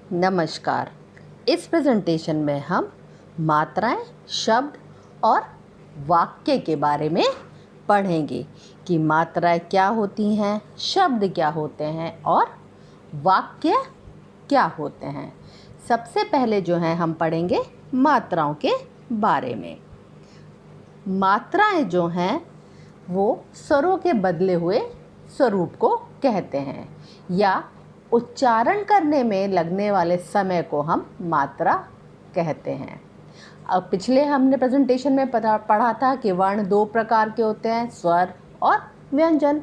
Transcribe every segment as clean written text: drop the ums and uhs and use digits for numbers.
नमस्कार। इस प्रेजेंटेशन में हम मात्राएं, शब्द और वाक्य के बारे में पढ़ेंगे कि मात्राएं क्या होती हैं, शब्द क्या होते हैं और वाक्य क्या होते हैं। सबसे पहले जो है हम पढ़ेंगे मात्राओं के बारे में। मात्राएं जो हैं वो स्वरों के बदले हुए स्वरूप को कहते हैं या उच्चारण करने में लगने वाले समय को हम मात्रा कहते हैं। अब पिछले हमने प्रेजेंटेशन में पढ़ा था कि वर्ण दो प्रकार के होते हैं, स्वर और व्यंजन।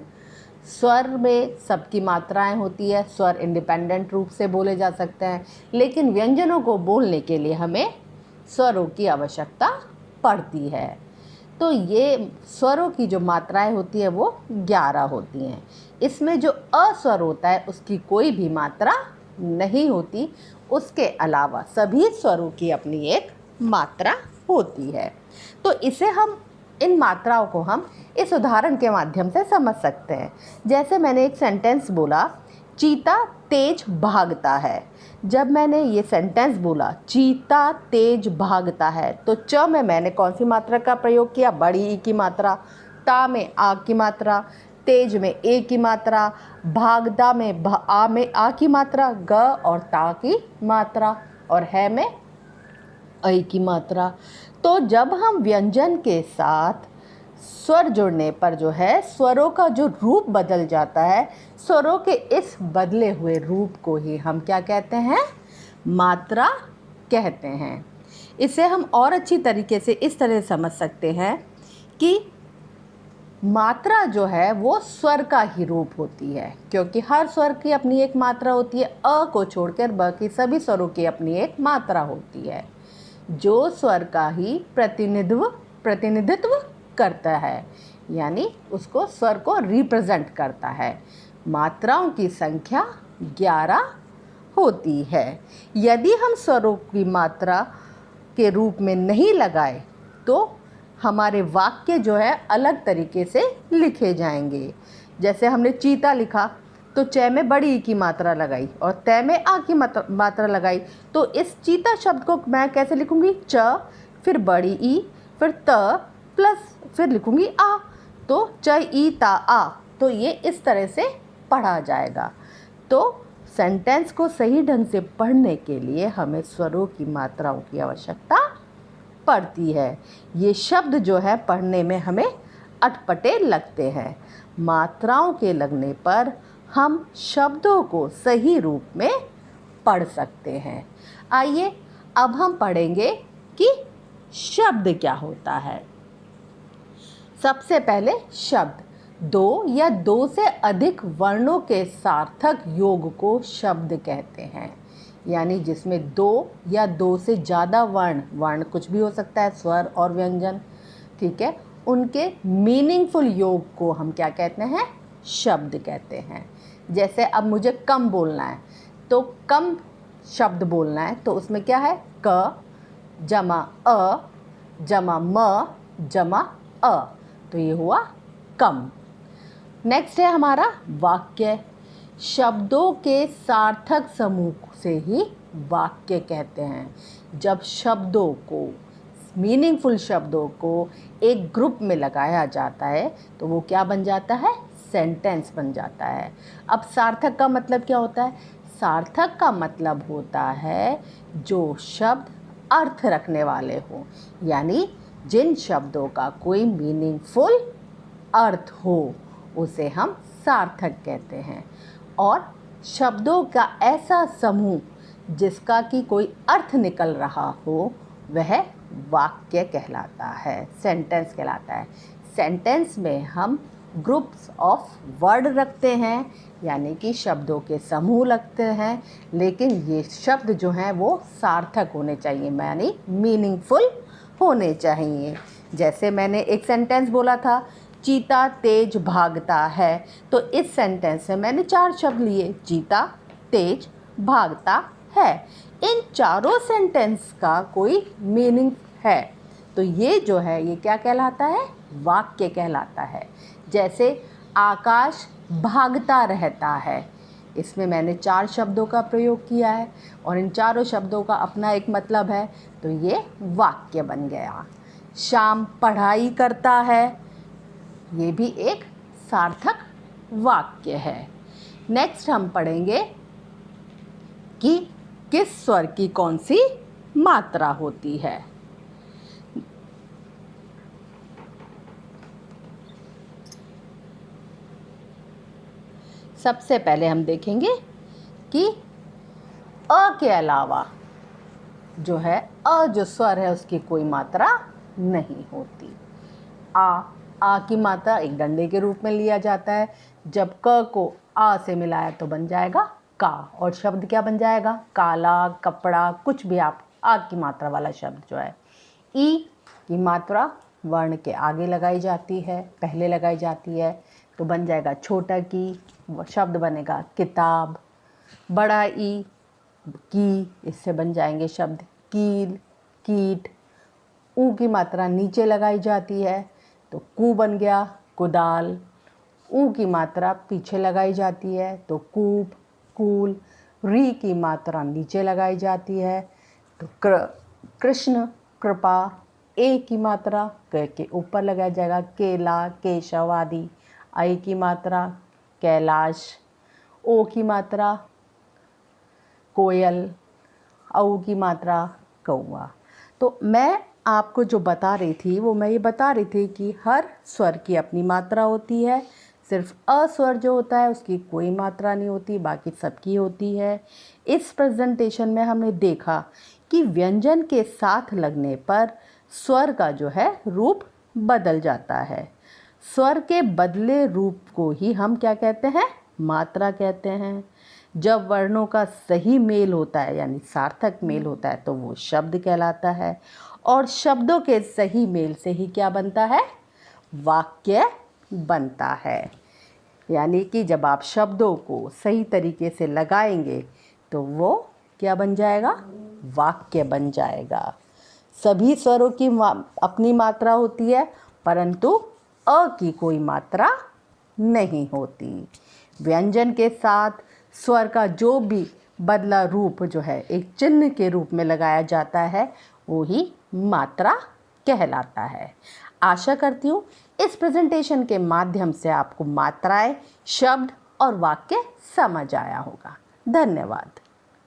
स्वर में सबकी मात्राएं होती है, स्वर इंडिपेंडेंट रूप से बोले जा सकते हैं, लेकिन व्यंजनों को बोलने के लिए हमें स्वरों की आवश्यकता पड़ती है। तो ये स्वरों की जो मात्राएं होती है वो 11 होती हैं। इसमें जो अस्वर होता है उसकी कोई भी मात्रा नहीं होती, उसके अलावा सभी स्वरों की अपनी एक मात्रा होती है। तो इन मात्राओं को हम इस उदाहरण के माध्यम से समझ सकते हैं। जैसे मैंने एक सेंटेंस बोला, चीता तेज भागता है। जब मैंने ये सेंटेंस बोला चीता तेज भागता है, तो च में मैंने कौन सी मात्रा का प्रयोग किया? बड़ी ई की मात्रा। ता में आ की मात्रा, तेज में ए की मात्रा, भागता में आ की मात्रा, ग और ता की मात्रा, और है में ऐ की मात्रा। तो जब हम व्यंजन के साथ स्वर जुड़ने पर जो है स्वरों का जो रूप बदल जाता है, स्वरों के इस बदले हुए रूप को ही हम क्या कहते हैं? मात्रा कहते हैं। इसे हम और अच्छी तरीके से इस तरह समझ सकते हैं कि मात्रा जो है वो स्वर का ही रूप होती है, क्योंकि हर स्वर की अपनी एक मात्रा होती है। अ को छोड़कर बाकी सभी स्वरों की अपनी एक मात्रा होती है, जो स्वर का ही प्रतिनिधित्व करता है, यानी उसको स्वर को रिप्रेजेंट करता है। मात्राओं की संख्या 11 होती है। यदि हम स्वरों की मात्रा के रूप में नहीं लगाए तो हमारे वाक्य जो है अलग तरीके से लिखे जाएंगे। जैसे हमने चीता लिखा तो च में बड़ी ई की मात्रा लगाई और तय में आ की मात्रा लगाई, तो इस चीता शब्द को मैं कैसे लिखूंगी? च फिर बड़ी ई फिर त प्लस फिर लिखूंगी आ, तो च ई ता आ। तो ये इस तरह से पढ़ा जाएगा। तो सेंटेंस को सही ढंग से पढ़ने के लिए हमें स्वरों की मात्राओं की आवश्यकता पड़ती है। ये शब्द जो है पढ़ने में हमें अटपटे लगते हैं। मात्राओं के लगने पर हम शब्दों को सही रूप में पढ़ सकते हैं। आइए अब हम पढ़ेंगे कि शब्द क्या होता है। सबसे पहले शब्द, दो या दो से अधिक वर्णों के सार्थक योग को शब्द कहते हैं। यानी जिसमें दो या दो से ज़्यादा वर्ण कुछ भी हो सकता है, स्वर और व्यंजन, ठीक है, उनके मीनिंगफुल योग को हम क्या कहते हैं? शब्द कहते हैं। जैसे अब मुझे कम बोलना है, तो कम शब्द बोलना है, तो उसमें क्या है? क जमा अ जमा म जमा अ, तो ये हुआ कम। नेक्स्ट है हमारा वाक्य। शब्दों के सार्थक समूह से ही वाक्य कहते हैं। जब शब्दों को, मीनिंगफुल शब्दों को एक ग्रुप में लगाया जाता है तो वो क्या बन जाता है? सेंटेंस बन जाता है। अब सार्थक का मतलब क्या होता है? सार्थक का मतलब होता है जो शब्द अर्थ रखने वाले हों, यानी जिन शब्दों का कोई मीनिंगफुल अर्थ हो उसे हम सार्थक कहते हैं। और शब्दों का ऐसा समूह जिसका कि कोई अर्थ निकल रहा हो वह वाक्य कहलाता है, सेंटेंस कहलाता है। सेंटेंस में हम ग्रुप्स ऑफ वर्ड रखते हैं, यानी कि शब्दों के समूह लगते हैं, लेकिन ये शब्द जो हैं वो सार्थक होने चाहिए, यानी मीनिंगफुल होने चाहिए। जैसे मैंने एक सेंटेंस बोला था, चीता तेज भागता है, तो इस सेंटेंस में मैंने 4 शब्द लिए, चीता, तेज, भागता है। इन चारों सेंटेंस का कोई मीनिंग है, तो ये जो है ये क्या कहलाता है? वाक्य कहलाता है। जैसे आकाश भागता रहता है, इसमें मैंने 4 शब्दों का प्रयोग किया है और इन चारों शब्दों का अपना एक मतलब है, तो ये वाक्य बन गया। श्याम पढ़ाई करता है, ये भी एक सार्थक वाक्य है। नेक्स्ट हम पढ़ेंगे कि किस स्वर की कौन सी मात्रा होती है। सबसे पहले हम देखेंगे कि अ के अलावा जो है जो स्वर है उसकी कोई मात्रा नहीं होती। आ की मात्रा एक डंडे के रूप में लिया जाता है। जब क को आ से मिलाया तो बन जाएगा का, और शब्द क्या बन जाएगा? काला, कपड़ा, कुछ भी आप आ की मात्रा वाला शब्द जो है। ई की मात्रा वर्ण के आगे लगाई जाती है, पहले लगाई जाती है, तो बन जाएगा छोटा की, शब्द बनेगा किताब। बड़ा ई की, इससे बन जाएंगे शब्द कील, कीट। ऊ की मात्रा नीचे लगाई जाती है तो कू बन गया कुदाल। ऊ की मात्रा पीछे लगाई जाती है तो कूप, कूल। री की मात्रा नीचे लगाई जाती है तो कृष्ण, कृपा। ए की मात्रा क के ऊपर लगाया जाएगा केला, केशव आदि। आई की मात्रा कैलाश। ओ की मात्रा कोयल। औ की मात्रा कौवा। तो मैं आपको जो बता रही थी वो मैं ये बता रही थी कि हर स्वर की अपनी मात्रा होती है। सिर्फ अ स्वर जो होता है उसकी कोई मात्रा नहीं होती, बाकी सबकी होती है। इस प्रेजेंटेशन में हमने देखा कि व्यंजन के साथ लगने पर स्वर का जो है रूप बदल जाता है। स्वर के बदले रूप को ही हम क्या कहते हैं? मात्रा कहते हैं। जब वर्णों का सही मेल होता है यानी सार्थक मेल होता है तो वो शब्द कहलाता है, और शब्दों के सही मेल से ही क्या बनता है? वाक्य बनता है। यानी कि जब आप शब्दों को सही तरीके से लगाएंगे तो वो क्या बन जाएगा? वाक्य बन जाएगा। सभी स्वरों की अपनी मात्रा होती है, परंतु अ की कोई मात्रा नहीं होती। व्यंजन के साथ स्वर का जो भी बदला रूप जो है एक चिन्ह के रूप में लगाया जाता है वो ही मात्रा कहलाता है। आशा करती हूँ इस प्रेजेंटेशन के माध्यम से आपको मात्राएं, शब्द और वाक्य समझ आया होगा। धन्यवाद।